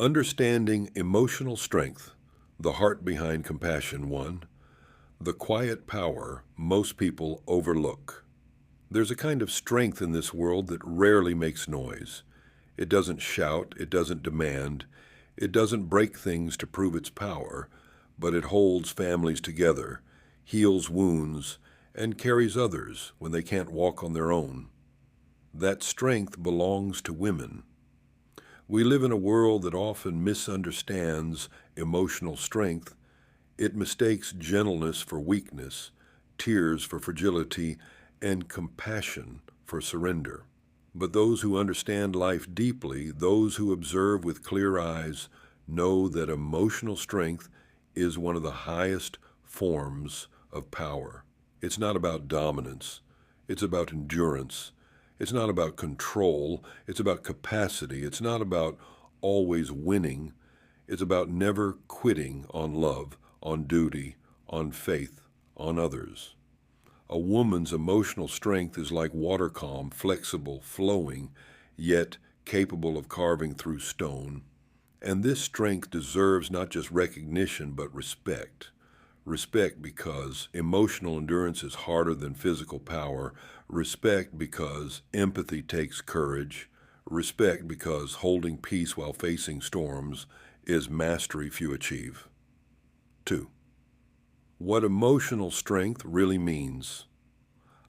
Understanding emotional strength, the heart behind compassion 1, the quiet power most people overlook. There's a kind of strength in this world that rarely makes noise. It doesn't shout, it doesn't demand, it doesn't break things to prove its power, but it holds families together, heals wounds, and carries others when they can't walk on their own. That strength belongs to women. We live in a world that often misunderstands emotional strength. It mistakes gentleness for weakness, tears for fragility, and compassion for surrender. But those who understand life deeply, those who observe with clear eyes, know that emotional strength is one of the highest forms of power. It's not about dominance. It's about endurance. It's not about control. It's about capacity. It's not about always winning. It's about never quitting on love, on duty, on faith, on others. A woman's emotional strength is like water calm, flexible, flowing, yet capable of carving through stone. And this strength deserves not just recognition, but respect. Respect because emotional endurance is harder than physical power. Respect because empathy takes courage. Respect because holding peace while facing storms is mastery few achieve. 2. What emotional strength really means.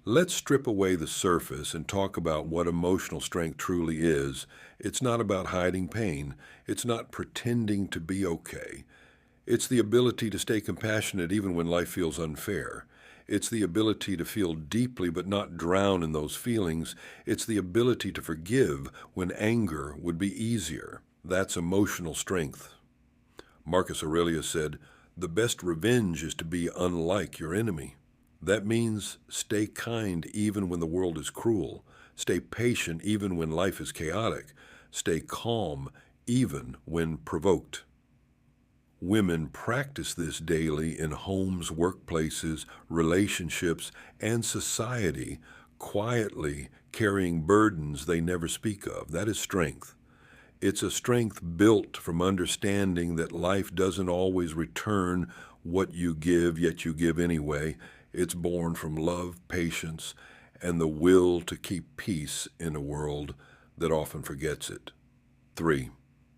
Let's strip away the surface and talk about what emotional strength truly is. It's not about hiding pain. It's not pretending to be okay. It's the ability to stay compassionate even when life feels unfair. It's the ability to feel deeply but not drown in those feelings. It's the ability to forgive when anger would be easier. That's emotional strength. Marcus Aurelius said, "The best revenge is to be unlike your enemy." That means stay kind even when the world is cruel. Stay patient even when life is chaotic. Stay calm even when provoked. Women practice this daily in homes, workplaces, relationships, and society, quietly carrying burdens they never speak of. That is strength. It's a strength built from understanding that life doesn't always return what you give, yet you give anyway. It's born from love, patience, and the will to keep peace in a world that often forgets it. 3.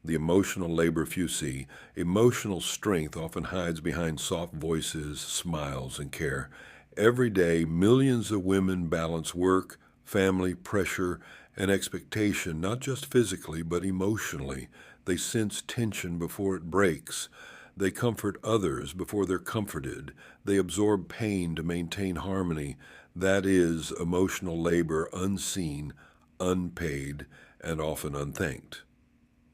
The emotional labor few see. Emotional strength often hides behind soft voices, smiles, and care. Every day, millions of women balance work, family, pressure, and expectation, not just physically, but emotionally. They sense tension before it breaks. They comfort others before they're comforted. They absorb pain to maintain harmony. That is emotional labor, unseen, unpaid, and often unthanked.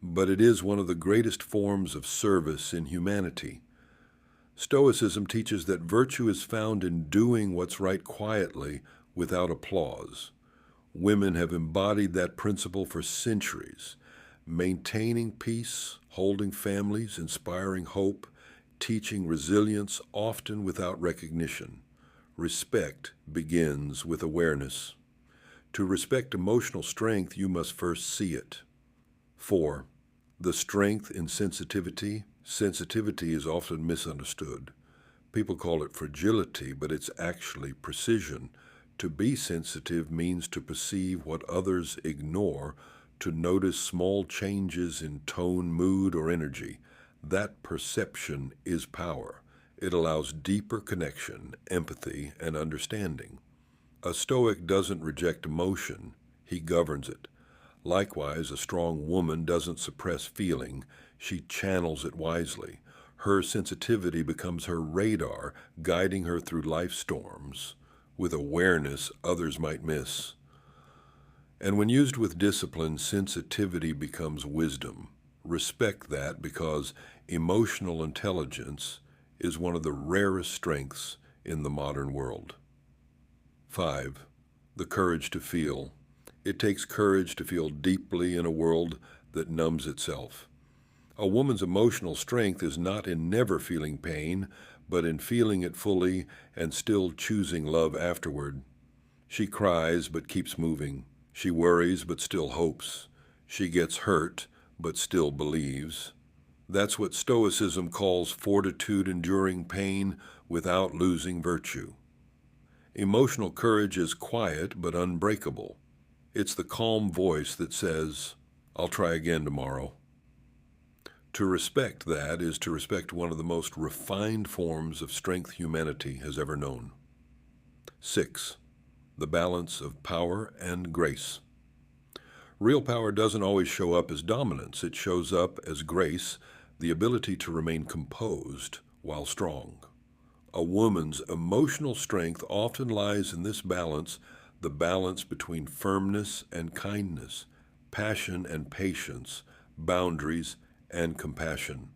But it is one of the greatest forms of service in humanity. Stoicism teaches that virtue is found in doing what's right quietly without applause. Women have embodied that principle for centuries, maintaining peace, holding families, inspiring hope, teaching resilience, often without recognition. Respect begins with awareness. To respect emotional strength, you must first see it. 4. The strength in sensitivity. Sensitivity is often misunderstood. People call it fragility, but it's actually precision. To be sensitive means to perceive what others ignore, to notice small changes in tone, mood, or energy. That perception is power. It allows deeper connection, empathy, and understanding. A Stoic doesn't reject emotion, he governs it. Likewise, a strong woman doesn't suppress feeling, she channels it wisely. Her sensitivity becomes her radar, guiding her through life storms with awareness others might miss. And when used with discipline, sensitivity becomes wisdom. Respect that because emotional intelligence is one of the rarest strengths in the modern world. 5. The courage to feel. It takes courage to feel deeply in a world that numbs itself. A woman's emotional strength is not in never feeling pain, but in feeling it fully and still choosing love afterward. She cries but keeps moving. She worries but still hopes. She gets hurt but still believes. That's what Stoicism calls fortitude enduring pain without losing virtue. Emotional courage is quiet but unbreakable. It's the calm voice that says, "I'll try again tomorrow." To respect that is to respect one of the most refined forms of strength humanity has ever known. 6. The balance of power and grace. Real power doesn't always show up as dominance. It shows up as grace, the ability to remain composed while strong. A woman's emotional strength often lies in this balance, the balance between firmness and kindness, passion and patience, boundaries and compassion.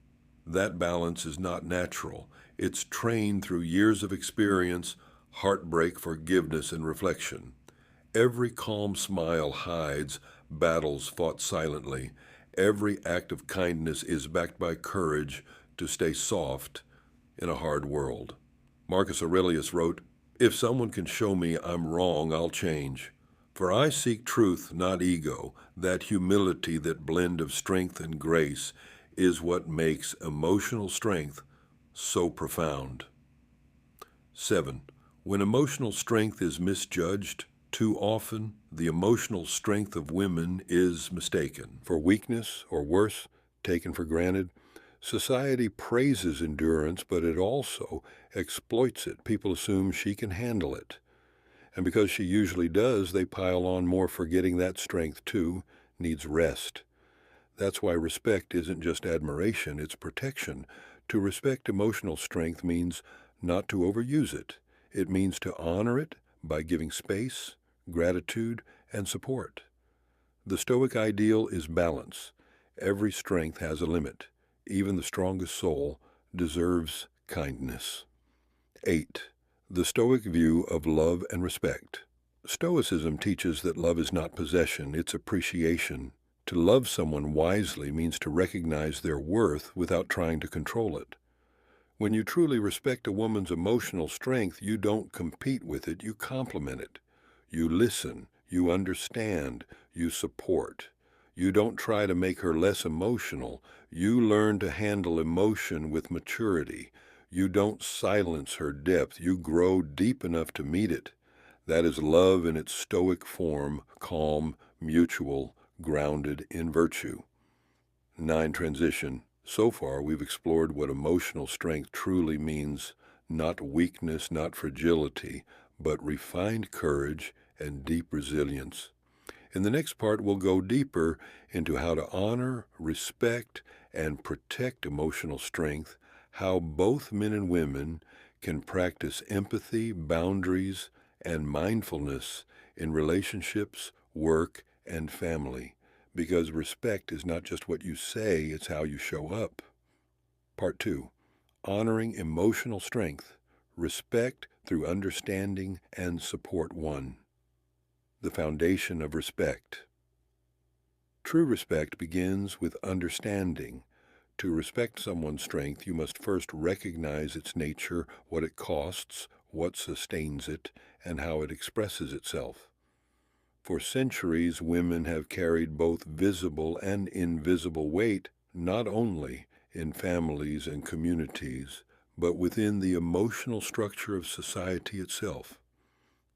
That balance is not natural. It's trained through years of experience, heartbreak, forgiveness, and reflection. Every calm smile hides battles fought silently. Every act of kindness is backed by courage to stay soft in a hard world. Marcus Aurelius wrote, "If someone can show me I'm wrong, I'll change. For I seek truth, not ego. That humility, that blend of strength and grace, is what makes emotional strength so profound." 7. When emotional strength is misjudged, too often the emotional strength of women is mistaken for weakness, or worse, taken for granted. Society praises endurance, but it also exploits it. People assume she can handle it. And because she usually does, they pile on more, forgetting that strength, too, needs rest. That's why respect isn't just admiration, it's protection. To respect emotional strength means not to overuse it. It means to honor it by giving space, gratitude, and support. The Stoic ideal is balance. Every strength has a limit. Even the strongest soul deserves kindness. 8. The Stoic view of love and respect. Stoicism teaches that love is not possession, it's appreciation. To love someone wisely means to recognize their worth without trying to control it. When you truly respect a woman's emotional strength, you don't compete with it, you complement it. You listen, you understand, you support. You don't try to make her less emotional. You learn to handle emotion with maturity. You don't silence her depth. You grow deep enough to meet it. That is love in its Stoic form, calm, mutual, grounded in virtue. 9. Transition. So far, we've explored what emotional strength truly means, not weakness, not fragility, but refined courage and deep resilience. In the next part, we'll go deeper into how to honor, respect, and protect emotional strength, how both men and women can practice empathy, boundaries, and mindfulness in relationships, work, and family. Because respect is not just what you say, it's how you show up. Part 2. Honoring emotional strength. Respect through understanding and support. 1. The foundation of respect. True respect begins with understanding. To respect someone's strength, you must first recognize its nature, what it costs, what sustains it, and how it expresses itself. For centuries, women have carried both visible and invisible weight, not only in families and communities, but within the emotional structure of society itself.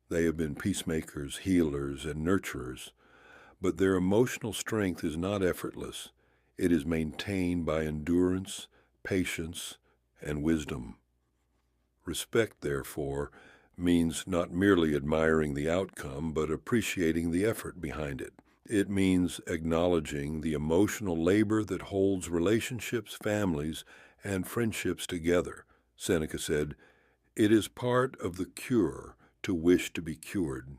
They have been peacemakers, healers, and nurturers, but their emotional strength is not effortless. It is maintained by endurance, patience, and wisdom. Respect, therefore, means not merely admiring the outcome, but appreciating the effort behind it. It means acknowledging the emotional labor that holds relationships, families, and friendships together. Seneca said, "It is part of the cure to wish to be cured."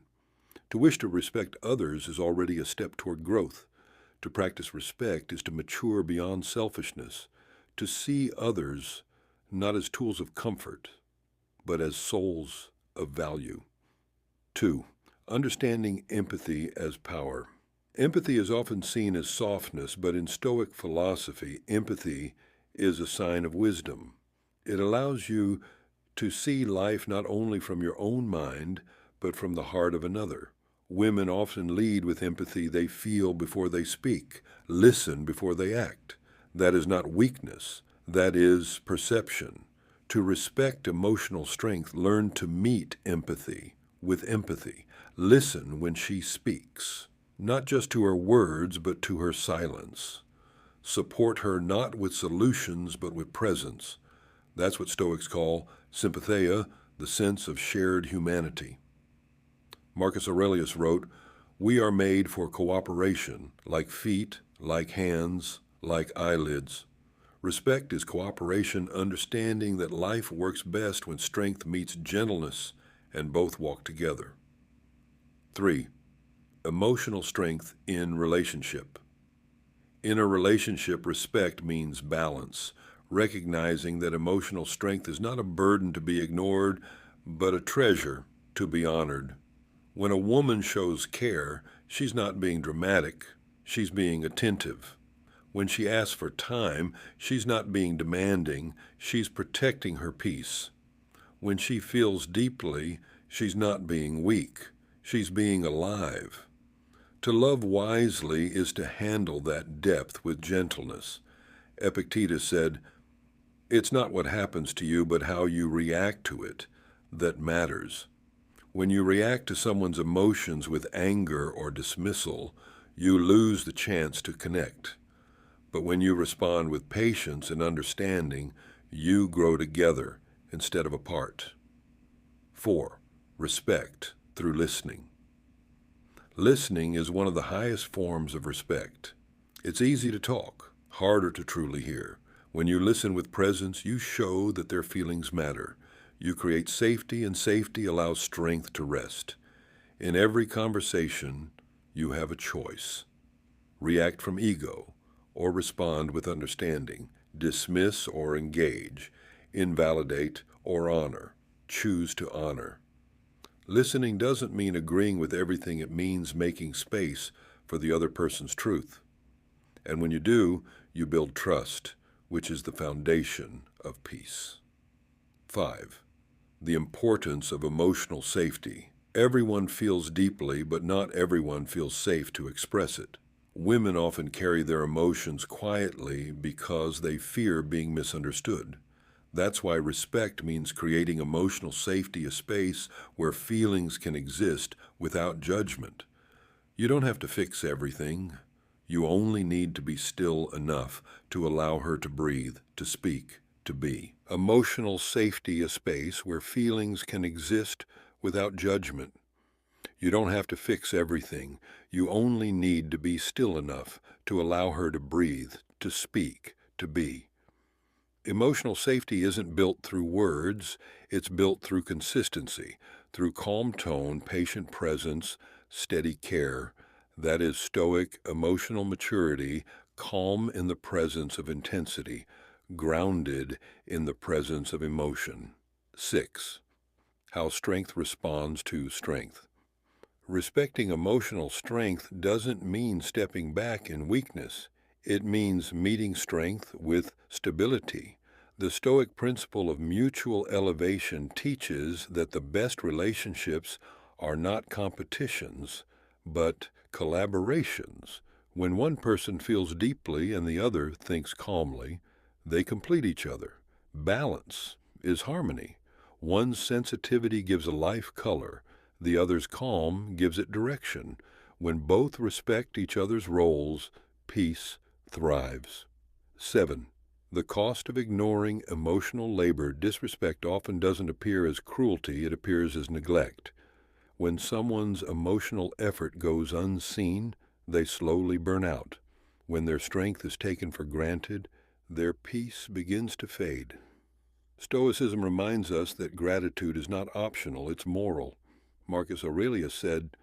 To wish to respect others is already a step toward growth. To practice respect is to mature beyond selfishness, to see others not as tools of comfort, but as souls of value. 2. Understanding empathy as power. Empathy is often seen as softness, but in Stoic philosophy, empathy is a sign of wisdom. It allows you to see life not only from your own mind, but from the heart of another. Women often lead with empathy. They feel before they speak, listen before they act. That is not weakness. That is perception. To respect emotional strength, learn to meet empathy with empathy. Listen when she speaks, not just to her words, but to her silence. Support her not with solutions, but with presence. That's what Stoics call sympatheia, the sense of shared humanity. Marcus Aurelius wrote, "We are made for cooperation, like feet, like hands, like eyelids." Respect is cooperation, understanding that life works best when strength meets gentleness and both walk together. 3. Emotional strength in relationship. In a relationship, respect means balance, recognizing that emotional strength is not a burden to be ignored, but a treasure to be honored. When a woman shows care, she's not being dramatic, she's being attentive. When she asks for time, she's not being demanding, she's protecting her peace. When she feels deeply, she's not being weak, she's being alive. To love wisely is to handle that depth with gentleness. Epictetus said, "It's not what happens to you, but how you react to it that matters." When you react to someone's emotions with anger or dismissal, you lose the chance to connect. But when you respond with patience and understanding, you grow together instead of apart. 4. Respect through listening. Listening is one of the highest forms of respect. It's easy to talk, harder to truly hear. When you listen with presence, you show that their feelings matter. You create safety, and safety allows strength to rest. In every conversation, you have a choice. React from ego, or respond with understanding. Dismiss or engage. Invalidate or honor. Choose to honor. Listening doesn't mean agreeing with everything. It means making space for the other person's truth. And when you do, you build trust, which is the foundation of peace. 5. The importance of emotional safety. Everyone feels deeply, but not everyone feels safe to express it. Women often carry their emotions quietly because they fear being misunderstood. That's why respect means creating emotional safety, a space where feelings can exist without judgment. You don't have to fix everything. You only need to be still enough to allow her to breathe, to speak, to be. Emotional safety, a space where feelings can exist without judgment. You don't have to fix everything. You only need to be still enough to allow her to breathe, to speak, to be. Emotional safety isn't built through words, it's built through consistency, through calm tone, patient presence, steady care. That is Stoic emotional maturity, calm in the presence of intensity, grounded in the presence of emotion. 6. How strength responds to strength. Respecting emotional strength doesn't mean stepping back in weakness. It means meeting strength with stability. The Stoic principle of mutual elevation teaches that the best relationships are not competitions, but collaborations. When one person feels deeply and the other thinks calmly, they complete each other. Balance is harmony. One's sensitivity gives a life color. The other's calm gives it direction. When both respect each other's roles, peace thrives. 7. The cost of ignoring emotional labor. Disrespect often doesn't appear as cruelty, it appears as neglect. When someone's emotional effort goes unseen, they slowly burn out. When their strength is taken for granted, their peace begins to fade. Stoicism reminds us that gratitude is not optional, it's moral. Marcus Aurelius said,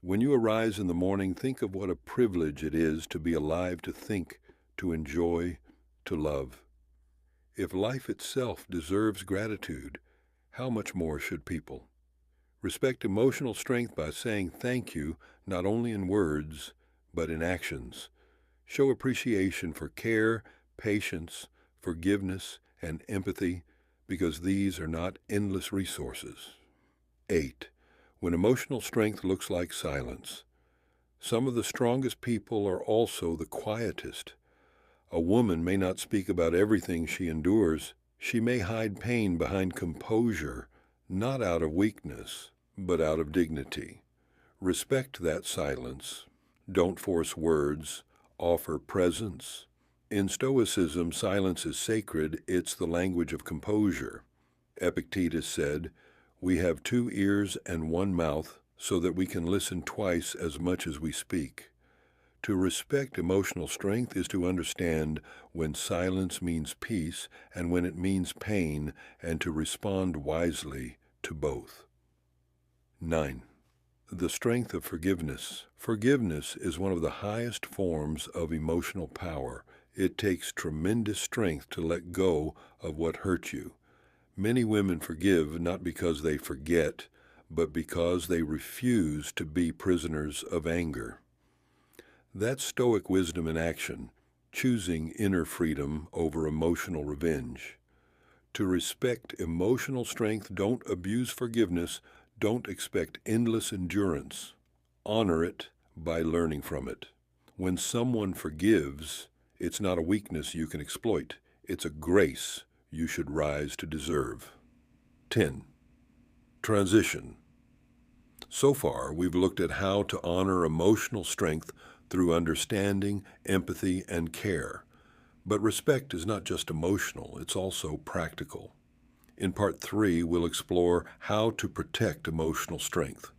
"When you arise in the morning, think of what a privilege it is to be alive, to think, to enjoy, to love." If life itself deserves gratitude, how much more should people? Respect emotional strength by saying thank you, not only in words, but in actions. Show appreciation for care, patience, forgiveness, and empathy, because these are not endless resources. 8. when emotional strength looks like silence. Some of the strongest people are also the quietest. A woman may not speak about everything she endures. She may hide pain behind composure, not out of weakness, but out of dignity. Respect that silence. Don't force words. Offer presence. In Stoicism, silence is sacred. It's the language of composure. Epictetus said, "We have 2 ears and 1 mouth so that we can listen twice as much as we speak." To respect emotional strength is to understand when silence means peace and when it means pain, and to respond wisely to both. 9. The strength of forgiveness. Forgiveness is one of the highest forms of emotional power. It takes tremendous strength to let go of what hurt you. Many women forgive not because they forget, but because they refuse to be prisoners of anger. That's Stoic wisdom in action, choosing inner freedom over emotional revenge. To respect emotional strength, don't abuse forgiveness, don't expect endless endurance. Honor it by learning from it. When someone forgives, it's not a weakness you can exploit. It's a grace you should rise to deserve. 10. Transition. So far, we've looked at how to honor emotional strength through understanding, empathy, and care. But respect is not just emotional, it's also practical. In Part 3, we'll explore how to protect emotional strength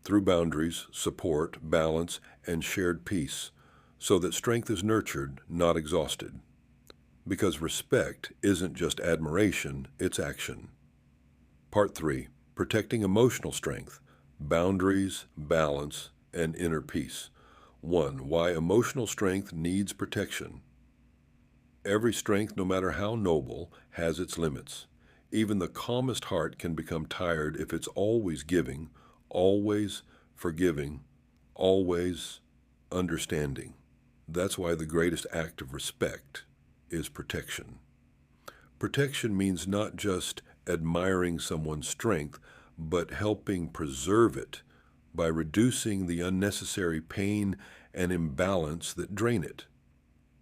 through boundaries, support, balance, and shared peace, so that strength is nurtured, not exhausted. Because respect isn't just admiration, it's action. Part 3, protecting emotional strength, boundaries, balance, and inner peace. 1. Why emotional strength needs protection. Every strength, no matter how noble, has its limits. Even the calmest heart can become tired if it's always giving, always forgiving, always understanding. That's why the greatest act of respect is protection. Protection means not just admiring someone's strength, but helping preserve it by reducing the unnecessary pain and imbalance that drain it.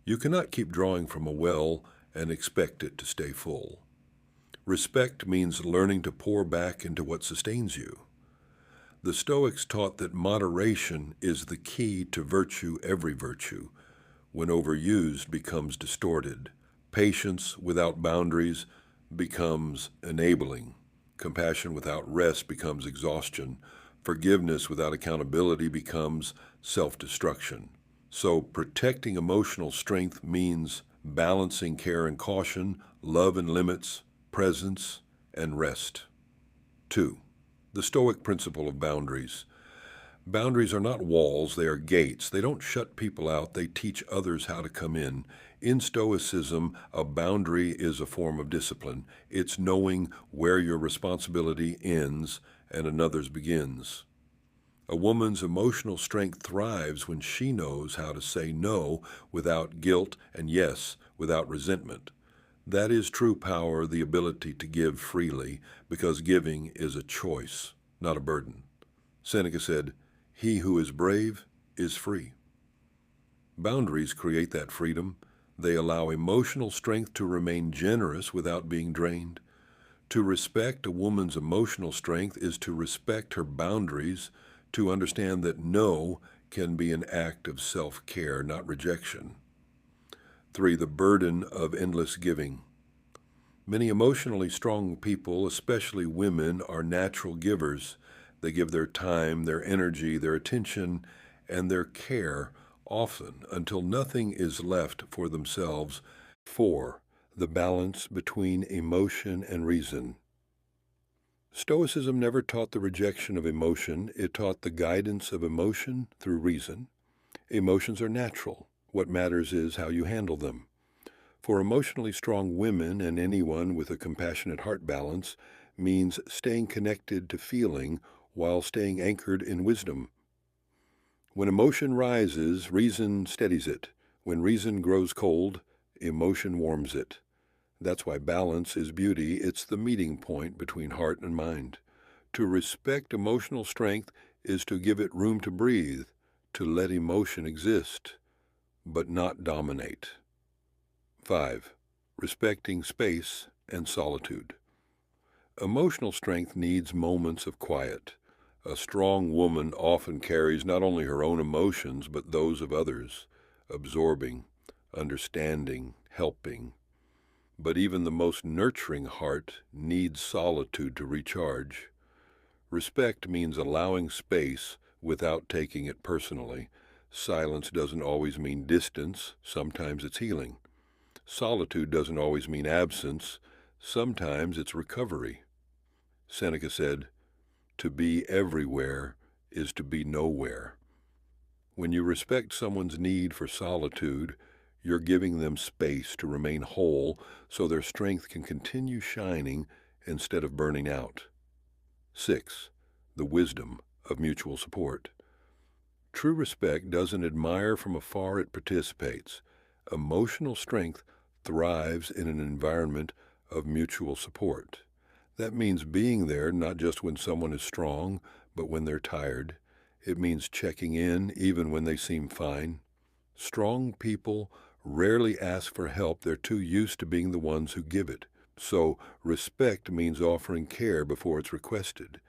You cannot keep drawing from a well and expect it to stay full. Respect means learning to pour back into what sustains you. The Stoics taught that moderation is the key to virtue, every virtue. When overused, becomes distorted. Patience without boundaries becomes enabling. Compassion without rest becomes exhaustion. Forgiveness without accountability becomes self-destruction. So protecting emotional strength means balancing care and caution, love and limits, presence and rest. 2. The Stoic principle of boundaries. Boundaries are not walls, they are gates. They don't shut people out, they teach others how to come in. In Stoicism, a boundary is a form of discipline. It's knowing where your responsibility ends and another's begins. A woman's emotional strength thrives when she knows how to say no without guilt and yes without resentment. That is true power, the ability to give freely, because giving is a choice, not a burden. Seneca said, "He who is brave is free." Boundaries create that freedom. They allow emotional strength to remain generous without being drained. To respect a woman's emotional strength is to respect her boundaries, to understand that no can be an act of self-care, not rejection. 3. The burden of endless giving. Many emotionally strong people, especially women, are natural givers. They give their time, their energy, their attention, and their care often until nothing is left for themselves. 4. The balance between emotion and reason. Stoicism never taught the rejection of emotion. It taught the guidance of emotion through reason. Emotions are natural. What matters is how you handle them. For emotionally strong women and anyone with a compassionate heart balance means staying connected to feeling while staying anchored in wisdom. When emotion rises, reason steadies it. When reason grows cold, emotion warms it. That's why balance is beauty. It's the meeting point between heart and mind. To respect emotional strength is to give it room to breathe, to let emotion exist, but not dominate. 5. Respecting space and solitude. Emotional strength needs moments of quiet. A strong woman often carries not only her own emotions, but those of others, absorbing, understanding, helping. But even the most nurturing heart needs solitude to recharge. Respect means allowing space without taking it personally. Silence doesn't always mean distance. Sometimes it's healing. Solitude doesn't always mean absence. Sometimes it's recovery. Seneca said, "To be everywhere is to be nowhere." When you respect someone's need for solitude, you're giving them space to remain whole so their strength can continue shining instead of burning out. 6. The wisdom of mutual support. True respect doesn't admire from afar, it participates. Emotional strength thrives in an environment of mutual support. That means being there not just when someone is strong, but when they're tired. It means checking in even when they seem fine. Strong people rarely ask for help. They're too used to being the ones who give it. So respect means offering care before it's requested.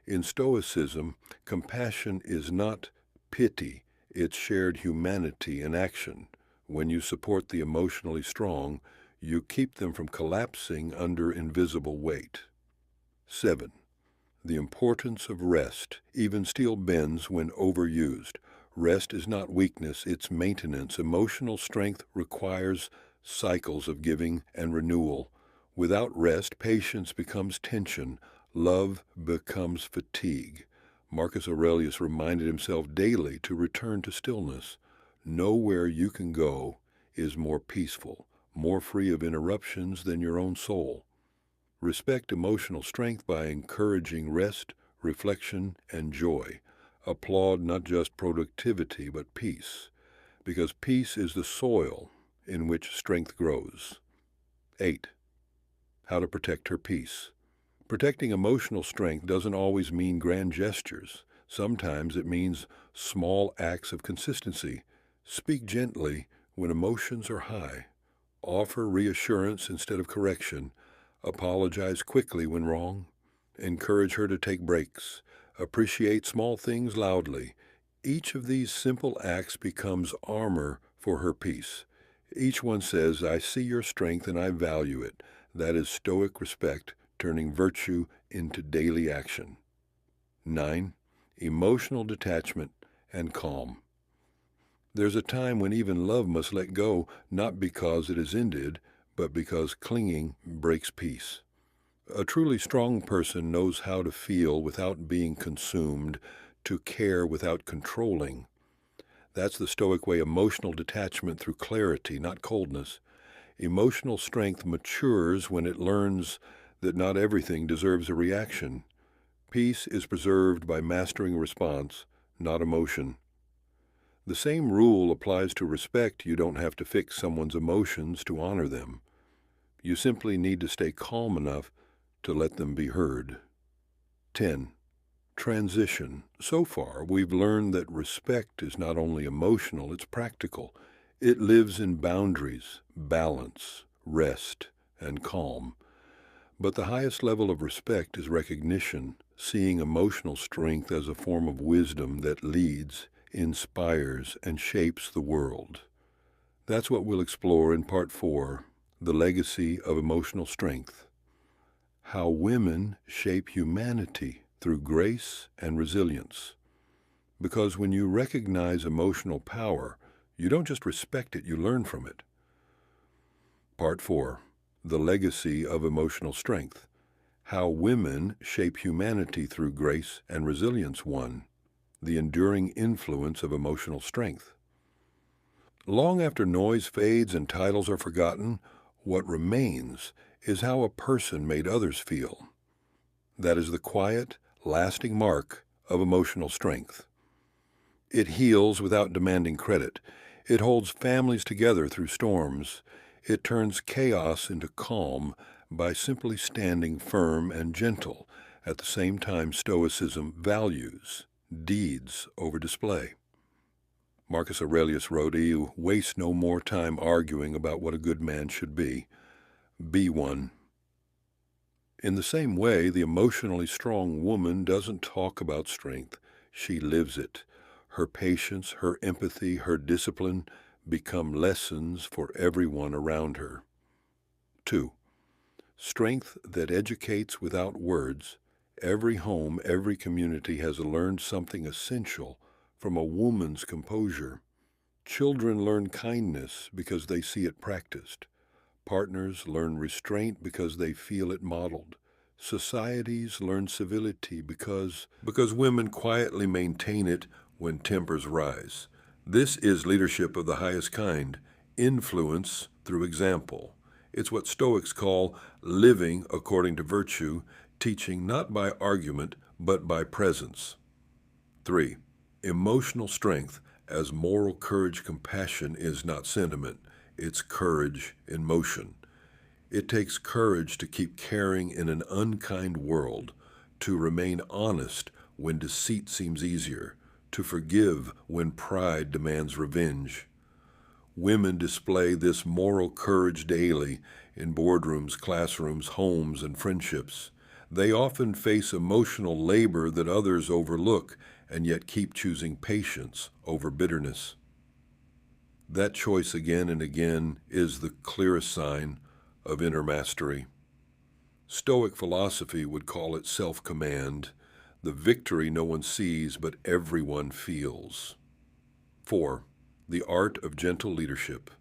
In Stoicism, compassion is not pity, it's shared humanity in action. When you support the emotionally strong, you keep them from collapsing under invisible weight. 7. The importance of rest. Even steel bends when overused. Rest is not weakness, it's maintenance. Emotional strength requires cycles of giving and renewal. Without rest, patience becomes tension. Love becomes fatigue. Marcus Aurelius reminded himself daily to return to stillness. Nowhere you can go is more peaceful, more free of interruptions than your own soul. Respect emotional strength by encouraging rest, reflection, and joy. Applaud not just productivity, but peace, because peace is the soil in which strength grows. 8. How to protect her peace. Protecting emotional strength doesn't always mean grand gestures. Sometimes it means small acts of consistency. Speak gently when emotions are high. Offer reassurance instead of correction. Apologize quickly when wrong. Encourage her to take breaks. Appreciate small things loudly. Each of these simple acts becomes armor for her peace. Each one says, "I see your strength and I value it." That is Stoic respect, turning virtue into daily action. 9. Emotional detachment and calm. There's a time when even love must let go, not because it is ended, but because clinging breaks peace. A truly strong person knows how to feel without being consumed, to care without controlling. That's the Stoic way: emotional detachment through clarity, not coldness. Emotional strength matures when it learns that not everything deserves a reaction. Peace is preserved by mastering response, not emotion. The same rule applies to respect. You don't have to fix someone's emotions to honor them. You simply need to stay calm enough to let them be heard. 10. Transition. So far, we've learned that respect is not only emotional, it's practical. It lives in boundaries, balance, rest, and calm. But the highest level of respect is recognition, seeing emotional strength as a form of wisdom that leads, inspires, and shapes the world. That's what we'll explore in Part 4, The Legacy of Emotional Strength. How women shape humanity through grace and resilience. Because when you recognize emotional power, you don't just respect it, you learn from it. Part 4, The Legacy of Emotional Strength. How women shape humanity through grace and resilience. 1. The enduring influence of emotional strength. Long after noise fades and titles are forgotten, what remains is how a person made others feel. That is the quiet, lasting mark of emotional strength. It heals without demanding credit. It holds families together through storms. It turns chaos into calm by simply standing firm and gentle. At the same time, Stoicism values deeds over display. Marcus Aurelius wrote, "You waste no more time arguing about what a good man should be. Be one." In the same way, the emotionally strong woman doesn't talk about strength. She lives it. Her patience, her empathy, her discipline become lessons for everyone around her. 2. Strength that educates without words. Every home, every community has learned something essential from a woman's composure. Children learn kindness because they see it practiced. Partners learn restraint because they feel it modeled. Societies learn civility because women quietly maintain it when tempers rise. This is leadership of the highest kind, influence through example. It's what Stoics call living according to virtue, teaching not by argument, but by presence. 3. Emotional strength as moral courage. Compassion is not sentiment, it's courage in motion. It takes courage to keep caring in an unkind world, to remain honest when deceit seems easier, to forgive when pride demands revenge. Women display this moral courage daily in boardrooms, classrooms, homes, and friendships. They often face emotional labor that others overlook and yet keep choosing patience over bitterness. That choice again and again is the clearest sign of inner mastery. Stoic philosophy would call it self-command, the victory no one sees but everyone feels. 4. The art of gentle leadership.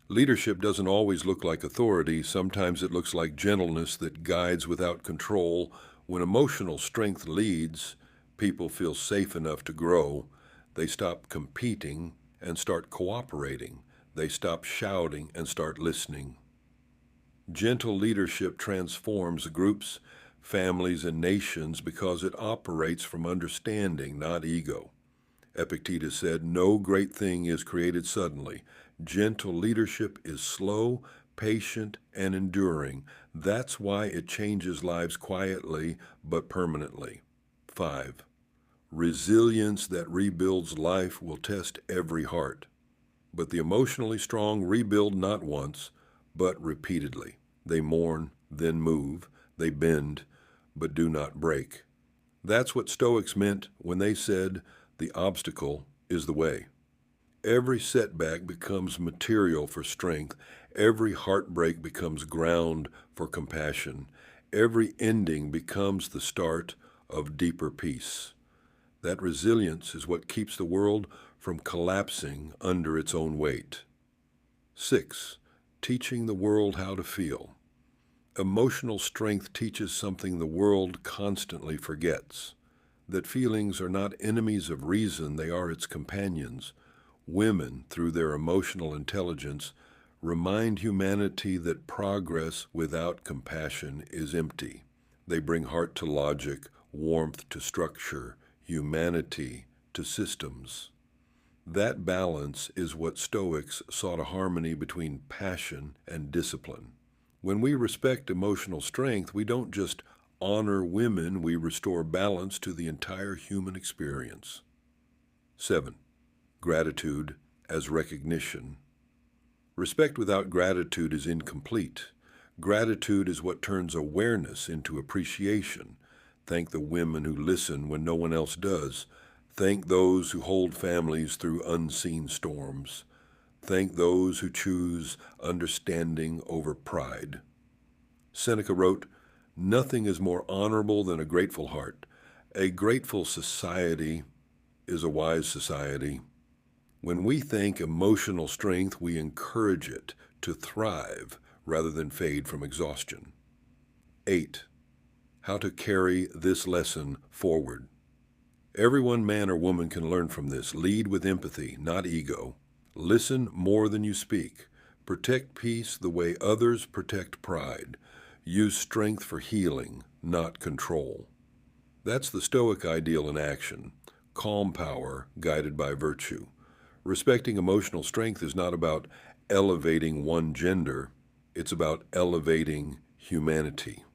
Leadership doesn't always look like authority. Sometimes it looks like gentleness that guides without control. When emotional strength leads, people feel safe enough to grow. They stop competing and start cooperating. They stop shouting and start listening. Gentle leadership transforms groups, families, and nations because it operates from understanding, not ego. Epictetus said, "No great thing is created suddenly. Gentle leadership is slow, patient, and enduring. That's why it changes lives quietly but permanently." 5. Resilience that rebuilds life will test every heart. But the emotionally strong rebuild not once, but repeatedly. They mourn, then move. They bend, but do not break. That's what Stoics meant when they said the obstacle is the way. Every setback becomes material for strength. Every heartbreak becomes ground for compassion. Every ending becomes the start of deeper peace. That resilience is what keeps the world from collapsing under its own weight. 6. Teaching the world how to feel. Emotional strength teaches something the world constantly forgets, that feelings are not enemies of reason, they are its companions. Women, through their emotional intelligence, remind humanity that progress without compassion is empty. They bring heart to logic, warmth to structure, humanity to systems. That balance is what Stoics sought, a harmony between passion and discipline. When we respect emotional strength, we don't just honor women, we restore balance to the entire human experience. 7. Gratitude as recognition. Respect without gratitude is incomplete. Gratitude is what turns awareness into appreciation. Thank the women who listen when no one else does. Thank those who hold families through unseen storms. Thank those who choose understanding over pride. Seneca wrote, "Nothing is more honorable than a grateful heart. A grateful society is a wise society." When we thank emotional strength, we encourage it to thrive rather than fade from exhaustion. 8. How to carry this lesson forward. Everyone, man or woman, can learn from this. Lead with empathy, not ego. Listen more than you speak. Protect peace the way others protect pride. Use strength for healing, not control. That's the Stoic ideal in action. Calm power guided by virtue. Respecting emotional strength is not about elevating one gender. It's about elevating humanity.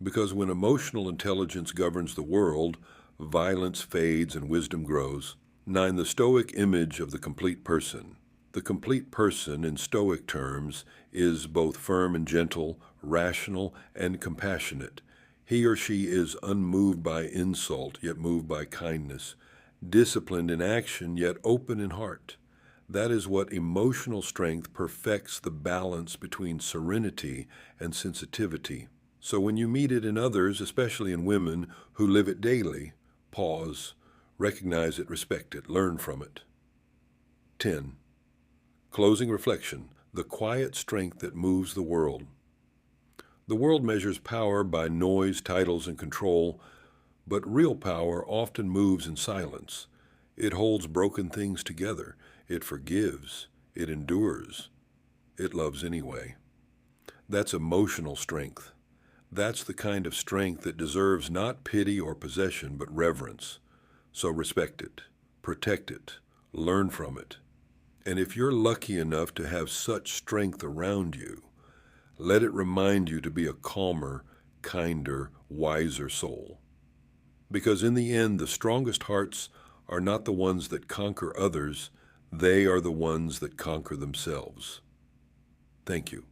Because when emotional intelligence governs the world, violence fades and wisdom grows. 9. The Stoic image of the complete person. The complete person, in Stoic terms, is both firm and gentle, rational and compassionate. He or she is unmoved by insult, yet moved by kindness, disciplined in action, yet open in heart. That is what emotional strength perfects the balance between serenity and sensitivity. So when you meet it in others, especially in women who live it daily, pause, recognize it, respect it, learn from it. 10. Closing reflection, the quiet strength that moves the world. The world measures power by noise, titles, and control, but real power often moves in silence. It holds broken things together. It forgives. It endures. It loves anyway. That's emotional strength. That's the kind of strength that deserves not pity or possession, but reverence. So respect it, protect it, learn from it. And if you're lucky enough to have such strength around you, let it remind you to be a calmer, kinder, wiser soul. Because in the end, the strongest hearts are not the ones that conquer others, they are the ones that conquer themselves. Thank you.